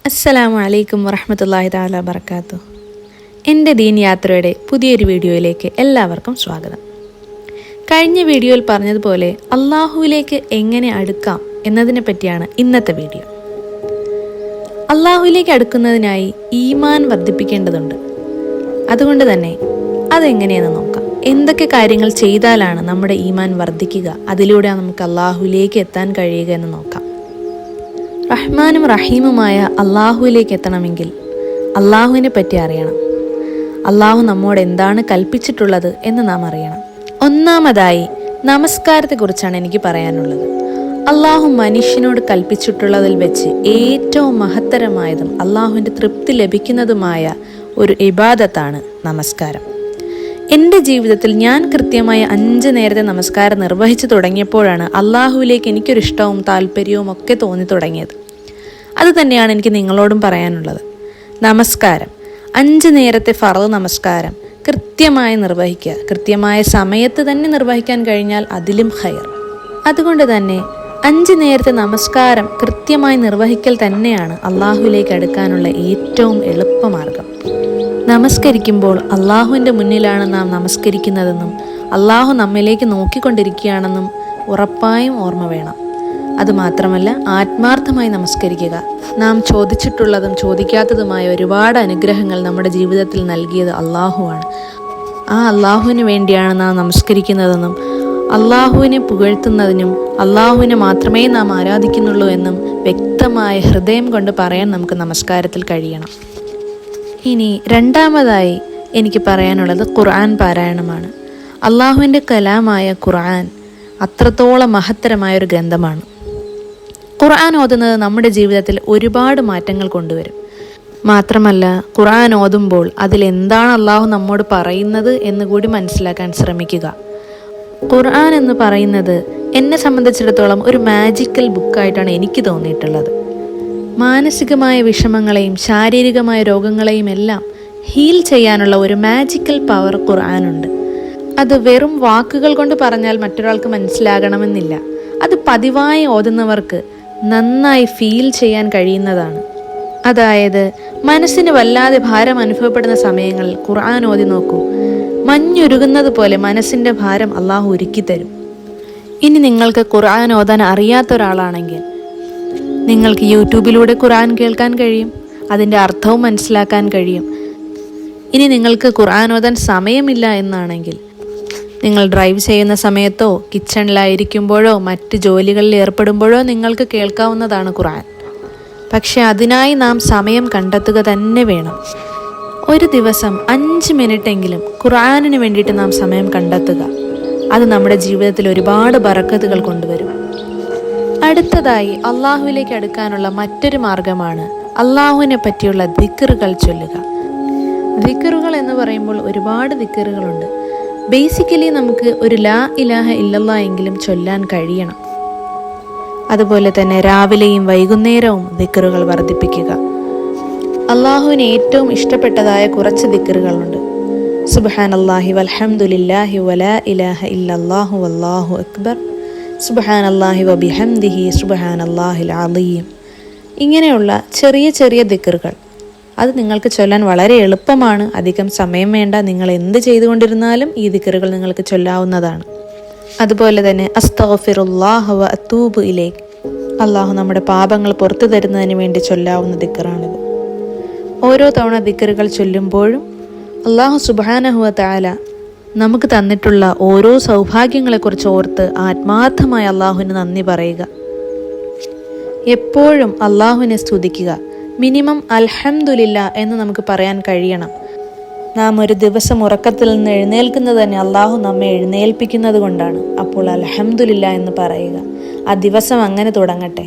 അസ്സലാമു അലൈക്കും വറഹ്മത്തുള്ളാഹി തആല വബറകാതുഹു. എൻ്റെ ദീൻ യാത്രയുടെ പുതിയൊരു വീഡിയോയിലേക്ക് എല്ലാവർക്കും സ്വാഗതം. കഴിഞ്ഞ വീഡിയോയിൽ പറഞ്ഞതുപോലെ അള്ളാഹുവിലേക്ക് എങ്ങനെ അടുക്കാം എന്നതിനെ പറ്റിയാണ് ഇന്നത്തെ വീഡിയോ. അള്ളാഹുവിലേക്ക് അടുക്കുന്നതിനായി ഈമാൻ വർദ്ധിപ്പിക്കേണ്ടതുണ്ട്. അതുകൊണ്ട് തന്നെ അതെങ്ങനെയെന്ന് നോക്കാം. എന്തൊക്കെ കാര്യങ്ങൾ ചെയ്താലാണ് നമ്മുടെ ഈമാൻ വർദ്ധിക്കുക, അതിലൂടെ നമുക്ക് അള്ളാഹുവിലേക്ക് എത്താൻ കഴിയുക എന്ന് നോക്കാം. റഹ്മാനും റഹീമുമായ അള്ളാഹുവിലേക്ക് എത്തണമെങ്കിൽ അള്ളാഹുവിനെ പറ്റി അറിയണം. അള്ളാഹു നമ്മോട് എന്താണ് കൽപ്പിച്ചിട്ടുള്ളത് എന്ന് നാം അറിയണം. ഒന്നാമതായി നമസ്കാരത്തെക്കുറിച്ചാണ് എനിക്ക് പറയാനുള്ളത്. അള്ളാഹു മനുഷ്യനോട് കൽപ്പിച്ചിട്ടുള്ളതിൽ വെച്ച് ഏറ്റവും മഹത്തരമായതും അള്ളാഹുവിൻ്റെ തൃപ്തി ലഭിക്കുന്നതുമായ ഒരു ഇബാദത്താണ് നമസ്കാരം. എൻ്റെ ജീവിതത്തിൽ ഞാൻ കൃത്യമായി 5 നേരത്തെ നമസ്കാരം നിർവഹിച്ചു തുടങ്ങിയപ്പോഴാണ് അള്ളാഹുവിലേക്ക് എനിക്കൊരിഷ്ടവും താല്പര്യവും ഒക്കെ തോന്നി തുടങ്ങിയത്. അതുതന്നെയാണ് എനിക്ക് നിങ്ങളോടും പറയാനുള്ളത്. നമസ്കാരം 5 നേരത്തെ ഫർദ് നമസ്കാരം കൃത്യമായി നിർവഹിക്കുക. കൃത്യമായ സമയത്ത് തന്നെ നിർവഹിക്കാൻ കഴിഞ്ഞാൽ അതിലും ഖൈർ. അതുകൊണ്ട് തന്നെ 5 നേരത്തെ നമസ്കാരം കൃത്യമായി നിർവഹിക്കൽ തന്നെയാണ് അള്ളാഹുവിലേക്ക് അടുക്കാനുള്ള ഏറ്റവും എളുപ്പമാർഗം. നമസ്കരിക്കുമ്പോൾ അള്ളാഹുവിൻ്റെ മുന്നിലാണ് നാം നമസ്കരിക്കുന്നതെന്നും അള്ളാഹു നമ്മിലേക്ക് നോക്കിക്കൊണ്ടിരിക്കുകയാണെന്നും ഉറപ്പായും ഓർമ്മ വേണം. അതുമാത്രമല്ല, ആത്മാർത്ഥമായി നമസ്കരിക്കുക. നാം ചോദിച്ചിട്ടുള്ളതും ചോദിക്കാത്തതുമായ ഒരുപാട് അനുഗ്രഹങ്ങൾ നമ്മുടെ ജീവിതത്തിൽ നൽകിയത് അള്ളാഹുവാണ്. ആ അള്ളാഹുവിന് വേണ്ടിയാണ് നാം നമസ്കരിക്കുന്നതെന്നും അള്ളാഹുവിനെ പുകഴ്ത്തുന്നതിനും അള്ളാഹുവിനെ മാത്രമേ നാം ആരാധിക്കുന്നുള്ളൂ എന്നും വ്യക്തമായ ഹൃദയം കൊണ്ട് പറയാൻ നമുക്ക് നമസ്കാരത്തിൽ കഴിയണം. ഇനി രണ്ടാമതായി എനിക്ക് പറയാനുള്ളത് ഖുർആൻ പാരായണമാണ്. അള്ളാഹുവിൻ്റെ കലാമായ ഖുർആൻ അത്രത്തോളം മഹത്തരമായൊരു ഗ്രന്ഥമാണ്. ഖുർആൻ ഓതുന്നത് നമ്മുടെ ജീവിതത്തിൽ ഒരുപാട് മാറ്റങ്ങൾ കൊണ്ടുവരും. മാത്രമല്ല, ഖുർആൻ ഓതുമ്പോൾ അതിലെന്താണ് അള്ളാഹു നമ്മോട് പറയുന്നത് എന്ന് കൂടി മനസ്സിലാക്കാൻ ശ്രമിക്കുക. ഖുർആൻ എന്ന് പറയുന്നത് എന്നെ സംബന്ധിച്ചിടത്തോളം ഒരു മാജിക്കൽ ബുക്കായിട്ടാണ് എനിക്ക് തോന്നിയിട്ടുള്ളത്. മാനസികമായ വിഷമങ്ങളെയും ശാരീരികമായ രോഗങ്ങളെയും എല്ലാം ഹീൽ ചെയ്യാനുള്ള ഒരു മാജിക്കൽ പവർ ഖുർആനുണ്ട്. അത് വെറും വാക്കുകൾ കൊണ്ട് പറഞ്ഞാൽ മറ്റൊരാൾക്ക് മനസ്സിലാകണമെന്നില്ല. അത് പതിവായി ഓതുന്നവർക്ക് നന്നായി ഫീൽ ചെയ്യാൻ കഴിയുന്നതാണ്. അതായത്, മനസ്സിന് വല്ലാതെ ഭാരം അനുഭവപ്പെടുന്ന സമയങ്ങളിൽ ഖുർആൻ ഓതി നോക്കൂ. മഞ്ഞുരുകുന്നത് പോലെ മനസ്സിൻ്റെ ഭാരം അള്ളാഹു ഒരുക്കിത്തരും. ഇനി നിങ്ങൾക്ക് ഖുർആൻ ഓതാൻ അറിയാത്ത ഒരാളാണെങ്കിൽ നിങ്ങൾക്ക് യൂട്യൂബിലൂടെ ഖുർആൻ കേൾക്കാൻ കഴിയും. അതിൻ്റെ അർത്ഥവും മനസ്സിലാക്കാൻ കഴിയും. ഇനി നിങ്ങൾക്ക് ഖുർആൻ ഓതാൻ സമയമില്ല എന്നാണെങ്കിൽ നിങ്ങൾ ഡ്രൈവ് ചെയ്യുന്ന സമയത്തോ കിച്ചണിലായിരിക്കുമ്പോഴോ മറ്റ് ജോലികളിൽ ഏർപ്പെടുമ്പോഴോ നിങ്ങൾക്ക് കേൾക്കാവുന്നതാണ് ഖുർആൻ. പക്ഷെ അതിനായി നാം സമയം കണ്ടെത്തുക തന്നെ വേണം. ഒരു ദിവസം 5 മിനിറ്റെങ്കിലും ഖുർആനിന് വേണ്ടിയിട്ട് നാം സമയം കണ്ടെത്തുക. അത് നമ്മുടെ ജീവിതത്തിൽ ഒരുപാട് ബറക്കത്തുകൾ കൊണ്ടുവരും. അടുത്തതായി അള്ളാഹുവിലേക്ക് അടുക്കാനുള്ള മറ്റൊരു മാർഗമാണ് അള്ളാഹുവിനെ പറ്റിയുള്ള ദിക്റുകൾ ചൊല്ലുക. ദിക്റുകൾ എന്ന് പറയുമ്പോൾ ഒരുപാട് ദിക്റുകളുണ്ട്. ബേസിക്കലി നമുക്ക് ഒരു ലാ ഇലാഹ ഇല്ലല്ലാ എങ്കിലും ചൊല്ലാൻ കഴിയണം. അതുപോലെ തന്നെ രാവിലെയും വൈകുന്നേരവും ദിക്റുകൾ വർദ്ധിപ്പിക്കുക. അള്ളാഹുവിന് ഏറ്റവും ഇഷ്ടപ്പെട്ടതായ കുറച്ച് ദിക്റുകളുണ്ട്. സുബ്ഹാനല്ലാഹി വൽഹംദുലില്ലാഹി വലാ ഇലാഹ ഇല്ലല്ലാഹു വല്ലാഹു അക്ബർ, സുബ്ഹാനല്ലാഹി വബിഹംദിഹി സുബ്ഹാനല്ലാഹിൽ അളീം. ഇങ്ങനെയുള്ള ചെറിയ ചെറിയ ദിക്റുകൾ അത് നിങ്ങൾക്ക് ചൊല്ലാൻ വളരെ എളുപ്പമാണ്. അധികം സമയം വേണ്ട. നിങ്ങൾ എന്ത് ചെയ്തുകൊണ്ടിരുന്നാലും ഈ ദിക്റുകൾ നിങ്ങൾക്ക് ചൊല്ലാവുന്നതാണ്. അതുപോലെ തന്നെ അസ്തഗ്ഫിറുല്ലാഹ വ അത്തൂബു ഇലൈഹ്, അള്ളാഹു നമ്മുടെ പാപങ്ങൾ പുറത്തു തരുന്നതിന് വേണ്ടി ചൊല്ലാവുന്ന ദിക്റാണിത്. ഓരോ തവണ ദിക്റുകൾ ചൊല്ലുമ്പോഴും അള്ളാഹു സുബ്ഹാനഹു വ തആല നമുക്ക് തന്നിട്ടുള്ള ഓരോ സൗഭാഗ്യങ്ങളെക്കുറിച്ച് ഓർത്ത് ആത്മാർത്ഥമായ അള്ളാഹുവിന് നന്ദി പറയുക. എപ്പോഴും അള്ളാഹുവിനെ സ്തുതിക്കുക. മിനിമം അൽഹംദുലില്ലാ എന്ന് നമുക്ക് പറയാൻ കഴിയണം. നാം ഒരു ദിവസം ഉറക്കത്തിൽ നിന്ന് എഴുന്നേൽക്കുന്നത് തന്നെ അള്ളാഹു നമ്മെ എഴുന്നേൽപ്പിക്കുന്നത് കൊണ്ടാണ്. അപ്പോൾ അൽഹംദുലില്ലാ എന്ന് പറയുക. ആ ദിവസം അങ്ങനെ തുടങ്ങട്ടെ.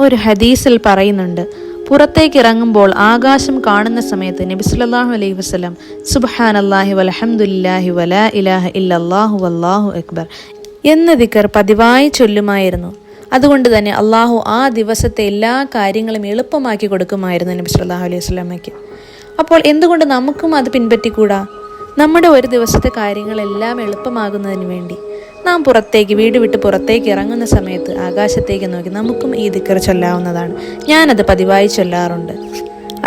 ഒരു ഹദീസിൽ പറയുന്നുണ്ട്, പുറത്തേക്ക് ഇറങ്ങുമ്പോൾ ആകാശം കാണുന്ന സമയത്ത് നബി സല്ലല്ലാഹു അലൈഹി വസല്ലം സുബ്ഹാനല്ലാഹി വൽഹംദുലില്ലാഹി വലാ ഇലാഹ ഇല്ലല്ലാഹു വല്ലാഹു അക്ബർ എന്ന ദിക്ർ പതിവായി ചൊല്ലുമായിരുന്നു. അതുകൊണ്ട് തന്നെ അള്ളാഹു ആ ദിവസത്തെ എല്ലാ കാര്യങ്ങളും എളുപ്പമാക്കി കൊടുക്കുമായിരുന്നു നബി സല്ലല്ലാഹു അലൈഹി വസല്ലമയ്ക്ക്. അപ്പോൾ എന്തുകൊണ്ട് നമുക്കും അത് പിൻപറ്റിക്കൂടാ? നമ്മുടെ ഒരു ദിവസത്തെ കാര്യങ്ങളെല്ലാം എളുപ്പമാകുന്നതിന് വേണ്ടി നാം വീട് വിട്ട് പുറത്തേക്ക് ഇറങ്ങുന്ന സമയത്ത് ആകാശത്തേക്ക് നോക്കി നമുക്കും ഈ ദിക്ർ ചൊല്ലാവുന്നതാണ്. ഞാനത് പതിവായി ചൊല്ലാറുണ്ട്.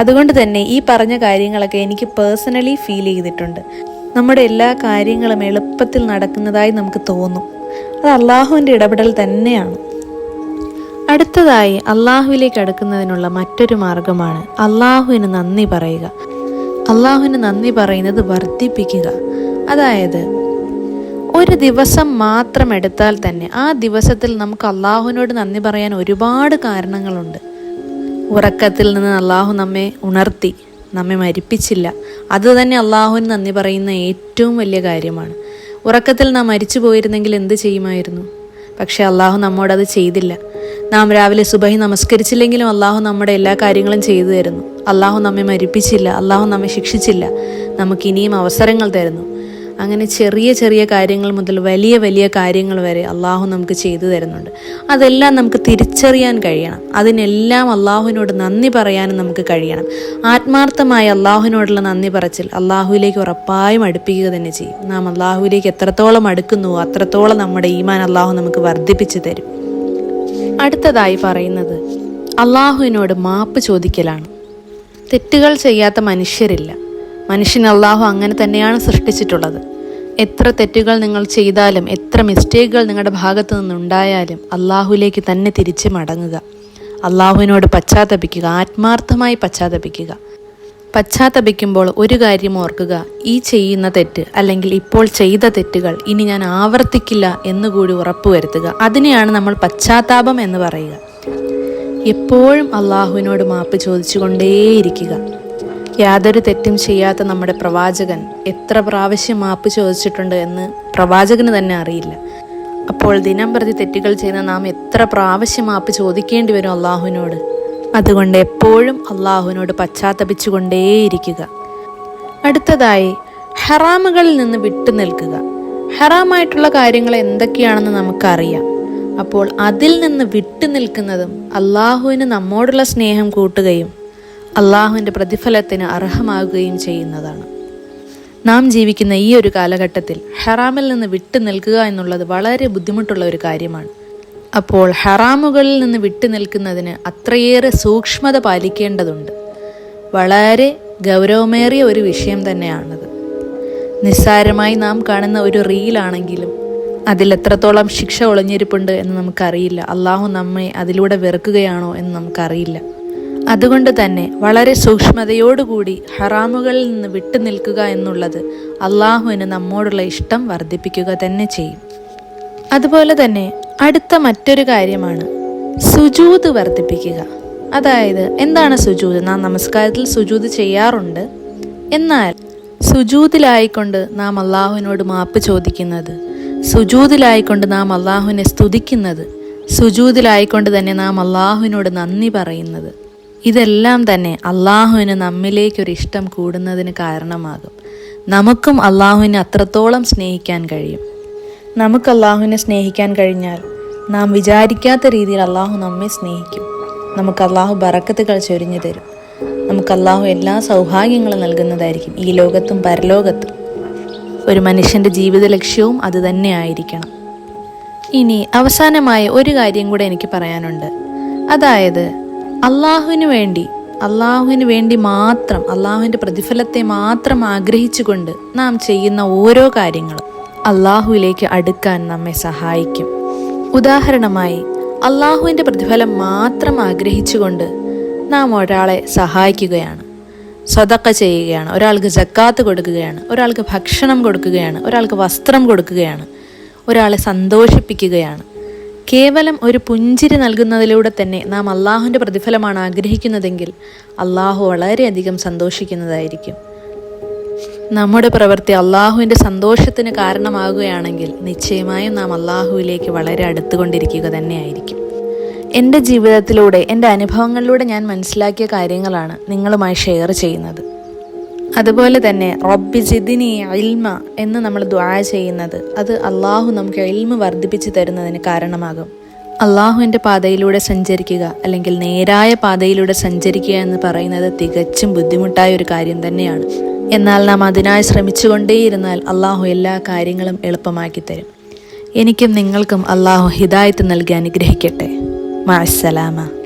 അതുകൊണ്ട് തന്നെ ഈ പറഞ്ഞ കാര്യങ്ങളൊക്കെ എനിക്ക് പേഴ്സണലി ഫീൽ ചെയ്തിട്ടുണ്ട്. നമ്മുടെ എല്ലാ കാര്യങ്ങളും എളുപ്പത്തിൽ നടക്കുന്നതായി നമുക്ക് തോന്നും. അത് അള്ളാഹുവിൻ്റെ ഇടപെടൽ തന്നെയാണ്. അടുത്തതായി അള്ളാഹുവിലേക്ക് അടുക്കുന്നതിനുള്ള മറ്റൊരു മാർഗമാണ് അള്ളാഹുവിന് നന്ദി പറയുക. അള്ളാഹുവിന് നന്ദി പറയുന്നത് വർദ്ധിപ്പിക്കുക. അതായത് ഒരു ദിവസം മാത്രം എടുത്താൽ തന്നെ ആ ദിവസത്തിൽ നമുക്ക് അള്ളാഹുവിനോട് നന്ദി പറയാൻ ഒരുപാട് കാരണങ്ങളുണ്ട്. ഉറക്കത്തിൽ നിന്ന് അള്ളാഹു നമ്മെ ഉണർത്തി, നമ്മെ മരിപ്പിച്ചില്ല. അത് തന്നെ അള്ളാഹുവിന് നന്ദി പറയുന്ന ഏറ്റവും വലിയ കാര്യമാണ്. ഉറക്കത്തിൽ നാം മരിച്ചു പോയിരുന്നെങ്കിൽ എന്ത് ചെയ്യുമായിരുന്നു? പക്ഷേ അള്ളാഹു നമ്മോടത് ചെയ്തില്ല. നാം രാവിലെ സുബഹി നമസ്കരിച്ചില്ലെങ്കിലും അള്ളാഹു നമ്മുടെ എല്ലാ കാര്യങ്ങളും ചെയ്തു തരുന്നു. അള്ളാഹു നമ്മെ മരിപ്പിച്ചില്ല, അള്ളാഹു നമ്മെ ശിക്ഷിച്ചില്ല, നമുക്കിനിയും അവസരങ്ങൾ തരുന്നു. അങ്ങനെ ചെറിയ ചെറിയ കാര്യങ്ങൾ മുതൽ വലിയ വലിയ കാര്യങ്ങൾ വരെ അള്ളാഹു നമുക്ക് ചെയ്തു തരുന്നുണ്ട്. അതെല്ലാം നമുക്ക് തിരിച്ചറിയാൻ കഴിയണം. അതിനെല്ലാം അള്ളാഹുവിനോട് നന്ദി പറയാനും നമുക്ക് കഴിയണം. ആത്മാർത്ഥമായി അള്ളാഹുവിനോടുള്ള നന്ദി പറച്ചിൽ അള്ളാഹുവിലേക്ക് ഉറപ്പായും അടുപ്പിക്കുക തന്നെ ചെയ്യും. നാം അള്ളാഹുവിലേക്ക് എത്രത്തോളം അടുക്കുന്നുവോ അത്രത്തോളം നമ്മുടെ ഈമാൻ അള്ളാഹു നമുക്ക് വർദ്ധിപ്പിച്ചു തരും. അടുത്തതായി പറയുന്നത് അള്ളാഹുവിനോട് മാപ്പ് ചോദിക്കലാണ്. തെറ്റുകൾ ചെയ്യാത്ത മനുഷ്യരില്ല. മനുഷ്യൻ അള്ളാഹു അങ്ങനെ തന്നെയാണ് സൃഷ്ടിച്ചിട്ടുള്ളത്. എത്ര തെറ്റുകൾ നിങ്ങൾ ചെയ്താലും, എത്ര മിസ്റ്റേക്കുകൾ നിങ്ങളുടെ ഭാഗത്തു നിന്നുണ്ടായാലും അള്ളാഹുവിലേക്ക് തന്നെ തിരിച്ച് മടങ്ങുക. അള്ളാഹുവിനോട് പശ്ചാത്തപിക്കുക, ആത്മാർത്ഥമായി പശ്ചാത്തപിക്കുക. പശ്ചാത്തപിക്കുമ്പോൾ ഒരു കാര്യം ഓർക്കുക, ഈ ചെയ്യുന്ന തെറ്റ് അല്ലെങ്കിൽ ഇപ്പോൾ ചെയ്ത തെറ്റുകൾ ഇനി ഞാൻ ആവർത്തിക്കില്ല എന്നുകൂടി ഉറപ്പുവരുത്തുക. അതിനെയാണ് നമ്മൾ പശ്ചാത്താപം എന്ന് പറയുക. എപ്പോഴും അള്ളാഹുവിനോട് മാപ്പ് ചോദിച്ചുകൊണ്ടേയിരിക്കുക. യാതൊരു തെറ്റും ചെയ്യാത്ത നമ്മുടെ പ്രവാചകൻ എത്ര പ്രാവശ്യം മാപ്പ് ചോദിച്ചിട്ടുണ്ട് എന്ന് പ്രവാചകന് തന്നെ അറിയില്ല. അപ്പോൾ ദിനം പ്രതി തെറ്റുകൾ ചെയ്യുന്ന നാം എത്ര പ്രാവശ്യം മാപ്പ് ചോദിക്കേണ്ടി വരും അള്ളാഹുവിനോട്. അതുകൊണ്ട് എപ്പോഴും അള്ളാഹുവിനോട് പശ്ചാത്തപിച്ചുകൊണ്ടേയിരിക്കുക. അടുത്തതായി ഹറാമുകളിൽ നിന്ന് വിട്ടു നിൽക്കുക. ഹറാമായിട്ടുള്ള കാര്യങ്ങൾ എന്തൊക്കെയാണെന്ന് നമുക്കറിയാം. അപ്പോൾ അതിൽ നിന്ന് വിട്ടു നിൽക്കുന്നതും അള്ളാഹുവിന് നമ്മോടുള്ള സ്നേഹം കൂട്ടുകയും അള്ളാഹുവിൻ്റെ പ്രതിഫലത്തിന് അർഹമാകുകയും ചെയ്യുന്നതാണ്. നാം ജീവിക്കുന്ന ഈ ഒരു കാലഘട്ടത്തിൽ ഹറാമിൽ നിന്ന് വിട്ടു നിൽക്കുക എന്നുള്ളത് വളരെ ബുദ്ധിമുട്ടുള്ള ഒരു കാര്യമാണ്. അപ്പോൾ ഹറാമുകളിൽ നിന്ന് വിട്ടു നിൽക്കുന്നതിന് അത്രയേറെ സൂക്ഷ്മത പാലിക്കേണ്ടതുണ്ട്. വളരെ ഗൗരവമേറിയ ഒരു വിഷയം തന്നെയാണത്. നിസ്സാരമായി നാം കാണുന്ന ഒരു റീലാണെങ്കിലും അതിൽ എത്രത്തോളം ശിക്ഷ ഒളിഞ്ഞിരിപ്പുണ്ട് എന്ന് നമുക്കറിയില്ല. അള്ളാഹു നമ്മെ അതിലൂടെ വെറുക്കുകയാണോ എന്ന് നമുക്കറിയില്ല. അതുകൊണ്ട് തന്നെ വളരെ സൂക്ഷ്മതയോടുകൂടി ഹറാമുകളിൽ നിന്ന് വിട്ടു നിൽക്കുക എന്നുള്ളത് അള്ളാഹുവിന് നമ്മോടുള്ള ഇഷ്ടം വർദ്ധിപ്പിക്കുക തന്നെ ചെയ്യും. അതുപോലെ തന്നെ അടുത്ത മറ്റൊരു കാര്യമാണ് സുജൂദ് വർദ്ധിപ്പിക്കുക. അതായത് എന്താണ് സുജൂദ്? നാം നമസ്കാരത്തിൽ സുജൂദ് ചെയ്യാറുണ്ട്. എന്നാൽ സുജൂദിലായിക്കൊണ്ട് നാം അള്ളാഹുവിനോട് മാപ്പ് ചോദിക്കുന്നത്, സുജൂദിലായിക്കൊണ്ട് നാം അള്ളാഹുവിനെ സ്തുതിക്കുന്നത്, സുജൂദിലായിക്കൊണ്ട് തന്നെ നാം അള്ളാഹുവിനോട് നന്ദി പറയുന്നത്, ഇതെല്ലാം തന്നെ അള്ളാഹുവിന് നമ്മിലേക്കൊരു ഇഷ്ടം കൂടുന്നതിന് കാരണമാകും. നമുക്കും അള്ളാഹുവിനെ അത്രത്തോളം സ്നേഹിക്കാൻ കഴിയും. നമുക്ക് അള്ളാഹുവിനെ സ്നേഹിക്കാൻ കഴിഞ്ഞാൽ നാം വിചാരിക്കാത്ത രീതിയിൽ അള്ളാഹു നമ്മെ സ്നേഹിക്കും. നമുക്ക് അള്ളാഹു ബറക്കത്തുകൾ ചൊരിഞ്ഞു തരും. നമുക്ക് അള്ളാഹു എല്ലാ സൗഭാഗ്യങ്ങളും നൽകുന്നതായിരിക്കും, ഈ ലോകത്തും പരലോകത്തും. ഒരു മനുഷ്യൻ്റെ ജീവിത ലക്ഷ്യവും അത് തന്നെ ആയിരിക്കണം. ഇനി അവസാനമായി ഒരു കാര്യം കൂടെ എനിക്ക് പറയാനുണ്ട്. അതായത് അള്ളാഹുവിന് വേണ്ടി മാത്രം, അള്ളാഹുവിൻ്റെ പ്രതിഫലത്തെ മാത്രം ആഗ്രഹിച്ചുകൊണ്ട് നാം ചെയ്യുന്ന ഓരോ കാര്യങ്ങളും അള്ളാഹുവിലേക്ക് അടുക്കാൻ നമ്മെ സഹായിക്കും. ഉദാഹരണമായി അള്ളാഹുവിൻ്റെ പ്രതിഫലം മാത്രം ആഗ്രഹിച്ചുകൊണ്ട് നാം ഒരാളെ സഹായിക്കുകയാണ്, സദഖ ചെയ്യുകയാണ്, ഒരാൾക്ക് സക്കാത്ത് കൊടുക്കുകയാണ്, ഒരാൾക്ക് ഭക്ഷണം കൊടുക്കുകയാണ്, ഒരാൾക്ക് വസ്ത്രം കൊടുക്കുകയാണ്, ഒരാളെ സന്തോഷിപ്പിക്കുകയാണ്. കേവലം ഒരു പുഞ്ചിരി നൽകുന്നതിലൂടെ തന്നെ നാം അള്ളാഹുവിൻ്റെ പ്രതിഫലമാണ് ആഗ്രഹിക്കുന്നതെങ്കിൽ അള്ളാഹു വളരെയധികം സന്തോഷിക്കുന്നതായിരിക്കും. നമ്മുടെ പ്രവൃത്തി അള്ളാഹുവിൻ്റെ സന്തോഷത്തിന് കാരണമാകുകയാണെങ്കിൽ നിശ്ചയമായും നാം അള്ളാഹുവിലേക്ക് വളരെ അടുത്തുകൊണ്ടിരിക്കുക തന്നെയായിരിക്കും. എൻ്റെ ജീവിതത്തിലൂടെ, എൻ്റെ അനുഭവങ്ങളിലൂടെ ഞാൻ മനസ്സിലാക്കിയ കാര്യങ്ങളാണ് നിങ്ങളുമായി ഷെയർ ചെയ്യുന്നത്. അതുപോലെ തന്നെ റബ്ബി സിദ്നി ഇൽമ എന്ന് നമ്മൾ ദുആ ചെയ്യുന്നത്, അത് അള്ളാഹു നമുക്ക് ഇൽമ വർദ്ധിപ്പിച്ച് തരുന്നതിന് കാരണമാകും. അള്ളാഹുവിൻ്റെ പാതയിലൂടെ സഞ്ചരിക്കുക അല്ലെങ്കിൽ നേരായ പാതയിലൂടെ സഞ്ചരിക്കുക എന്ന് പറയുന്നത് തികച്ചും ബുദ്ധിമുട്ടായ ഒരു കാര്യം തന്നെയാണ്. എന്നാൽ നാം അതിനായി ശ്രമിച്ചുകൊണ്ടേയിരുന്നാൽ അള്ളാഹു എല്ലാ കാര്യങ്ങളും എളുപ്പമാക്കി തരും. എനിക്കും നിങ്ങൾക്കും അള്ളാഹു ഹിദായത്ത് നൽകി അനുഗ്രഹിക്കട്ടെ. മഅസ്സലാമ.